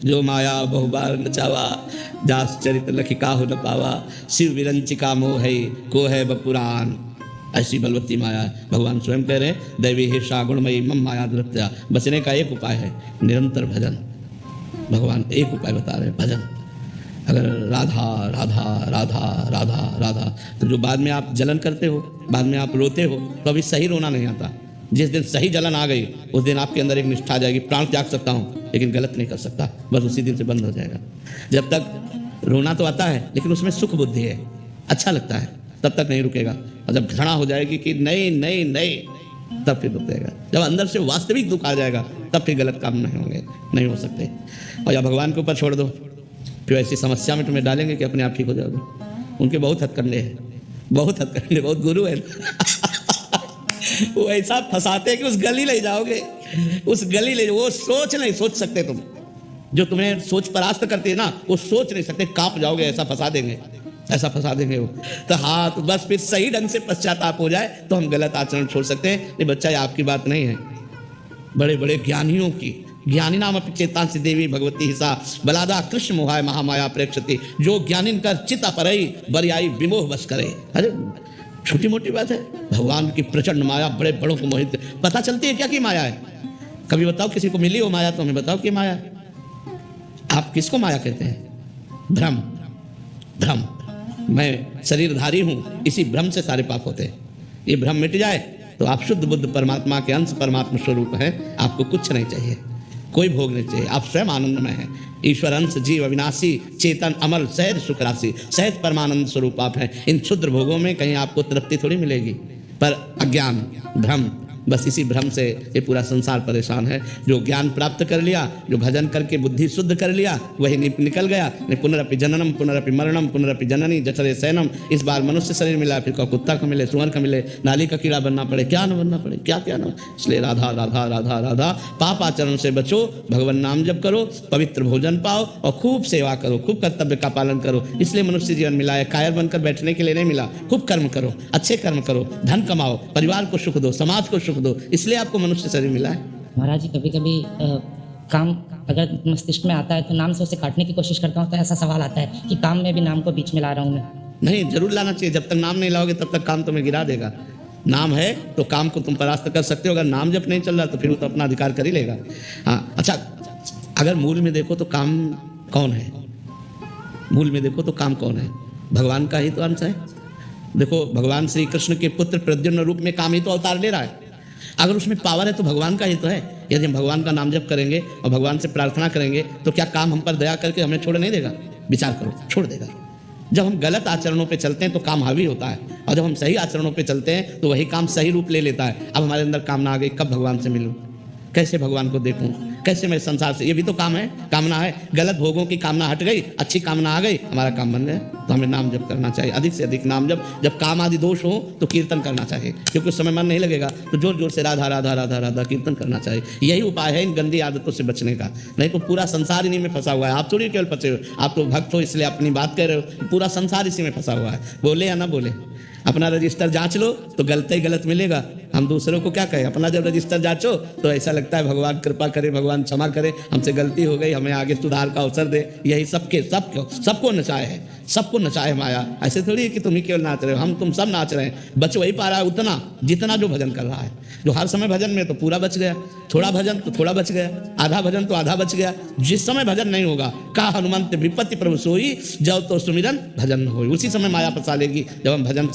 जो माया बहुबार नचावा, दास चरित लखी काहू न पावा, शिव विरंचिका मोह है को है बपुराण। ऐसी बलवती माया भगवान स्वयं कह रहे हैं, दैवी हिर्षा गुणमयी मम माया द्रत्या। बचने का एक उपाय है, निरंतर भजन। भगवान एक उपाय बता रहे हैं, भजन। अगर राधा राधा राधा राधा राधा, तो जो बाद में आप जलन करते हो, बाद में आप रोते हो, तो अभी सही रोना नहीं आता। जिस दिन सही जलन आ गई, उस दिन आपके अंदर एक निष्ठा आ जाएगी, प्राण त्याग सकता हूँ लेकिन गलत नहीं कर सकता, बस उसी दिन से बंद हो जाएगा। जब तक रोना तो आता है लेकिन उसमें सुख बुद्धि है, अच्छा लगता है, तब तक नहीं रुकेगा। और जब घृणा हो जाएगी कि नहीं नहीं नहीं, तब फिर रुकेगा। जब अंदर से वास्तविक दुख आ जाएगा, तब फिर गलत काम नहीं होंगे, नहीं हो सकते। और या भगवान के ऊपर छोड़ दो, फिर ऐसी समस्या में तुम्हें डालेंगे कि अपने आप ठीक हो जाओगे। उनके बहुत हथकंडे हैं, बहुत हथकंडे, बहुत गुरु है। वो ऐसा फंसाते कि उस गली ले जाओगे, उस गली ले, वो सोच नहीं सोच सकते तुम। जो तुम्हें सोच परास्त करते हैं ना, वो सोच नहीं सकते, कांप जाओगे, ऐसा फंसा देंगे, ऐसा फंसा देंगे वो। तो हाँ, तो बस फिर सही ढंग से पश्चाताप हो जाए तो हम गलत आचरण छोड़ सकते हैं। ये बच्चा, ये आपकी बात नहीं है, बड़े बड़े ज्ञानियों की। ज्ञानी नाम अपनी चेतांसी देवी भगवती हिसा बलादा कृष्ण मोहाय महामाया प्रेक्षति। जो ज्ञानिन कर चिता परई बरियाई विमोह बस करे। अरे छोटी मोटी बात है, भगवान की प्रचंड माया बड़े बड़ों को मोहित। पता चलती है क्या कि माया है? कभी बताओ किसी को मिली हो माया, तो हमें बताओ कि माया है। आप किसको माया कहते हैं? भ्रम, भ्रम। मैं शरीरधारी हूं, इसी भ्रम से सारे पाप होते हैं। ये भ्रम मिट जाए तो आप शुद्ध बुद्ध परमात्मा के अंश परमात्मा स्वरूप हैं। आपको कुछ नहीं चाहिए, कोई भोग नहीं चाहिए, आप स्वयं आनंद में हैं। ईश्वर अंश जीव अविनाशी चेतन अमल सहज सुख राशि, सहज परमानंद स्वरूप आप हैं। इन क्षुद्र भोगों में कहीं आपको तृप्ति थोड़ी मिलेगी, पर अज्ञान, भ्रम, बस इसी भ्रम से ये पूरा संसार परेशान है। जो ज्ञान प्राप्त कर लिया, जो भजन करके बुद्धि शुद्ध कर लिया, वही निकल गया। पुनरपि जननम पुनरपि मरणम पुनरपि जननी जठरे सैनम। इस बार मनुष्य शरीर मिला, फिर कुत्ता का मिले, सुअर का मिले, नाली का कीड़ा बनना पड़े, क्या न बनना पड़े, क्या क्या न। इसलिए राधा राधा राधा राधा, पाप आचरण से बचो, भगवान नाम जप करो, पवित्र भोजन पाओ और खूब सेवा करो, खूब कर्तव्य का पालन करो। इसलिए मनुष्य जीवन मिला है, कायर बनकर बैठने के लिए नहीं मिला। खूब कर्म करो, अच्छे कर्म करो, धन कमाओ, परिवार को सुख दो, समाज को सुख दो, इसलिए आपको मनुष्य शरीर मिला है। महाराज जी, कभी कभी काम अगर मस्तिष्क में आता है तो नाम से उसे काटने की कोशिश करता हूँ, तो ऐसा सवाल आता है कि काम में भी नाम को बीच में ला रहा हूँ मैं। नहीं, जरूर लाना चाहिए। जब तक नाम नहीं लाओगे तब तक काम तुम्हें गिरा देगा। नाम है तो काम को तुम परास्त कर सकते हो, अगर नाम जब नहीं चल रहा तो फिर वो तो अपना अधिकार कर ही लेगा। हाँ, अच्छा, अगर मूल में देखो तो काम कौन है? मूल में देखो तो काम कौन है? भगवान का ही तो अंश है। देखो, भगवान श्री कृष्ण के पुत्र प्रद्युम्न रूप में काम ही तो अवतार ले रहा है। अगर उसमें पावर है तो भगवान का ही तो है। यदि हम भगवान का नाम जप करेंगे और भगवान से प्रार्थना करेंगे तो क्या काम हम पर दया करके हमें छोड़ नहीं देगा? विचार करो, छोड़ देगा। जब हम गलत आचरणों पे चलते हैं तो काम हावी होता है, और जब हम सही आचरणों पे चलते हैं तो वही काम सही रूप ले लेता है। अब हमारे अंदर कामना आ गई, कब भगवान से मिलूं, कैसे भगवान को देखूं, कैसे मैं संसार से, ये भी तो काम है, कामना है। गलत भोगों की कामना हट गई, अच्छी कामना आ गई, हमारा काम बन गया। तो हमें नाम जप करना चाहिए, अधिक से अधिक नाम जप। जब काम आदि दोष हो तो कीर्तन करना चाहिए, क्योंकि उस समय मन नहीं लगेगा, तो जोर जोर से राधा राधा राधा राधा कीर्तन करना चाहिए। यही उपाय है इन गंदी आदतों से बचने का। नहीं तो पूरा संसार इन्हीं में फंसा हुआ है। आप थोड़ी केवल फंसे हो, आप तो भक्त हो इसलिए अपनी बात कह रहे हो, पूरा संसार इसी में फंसा हुआ है। बोले या ना बोले, अपना रजिस्टर जांच लो तो गलत ही गलत मिलेगा। हम दूसरों को क्या कहें? अपना जब रजिस्टर जांचो तो ऐसा लगता है भगवान कृपा करे, भगवान क्षमा करे, हमसे गलती हो गई, हमें आगे सुधार का अवसर दे। यही सबको नचाए है, सबको नचाए माया। ऐसे थोड़ी है कि तुम ही केवल नाच रहे हो, हम तुम सब नाच रहे हैं। बच वही पा रहा है उतना जितना जो भजन कर रहा है। जो हर समय भजन में तो पूरा बच गया, थोड़ा भजन तो थोड़ा बच गया, आधा भजन तो आधा बच गया। जिस समय भजन नहीं होगा, का हनुमंत विपत्ति प्रभु सोई, जब तो सुमिरन भजन न होई, उसी समय माया फंसा लेगी। जब हम भजन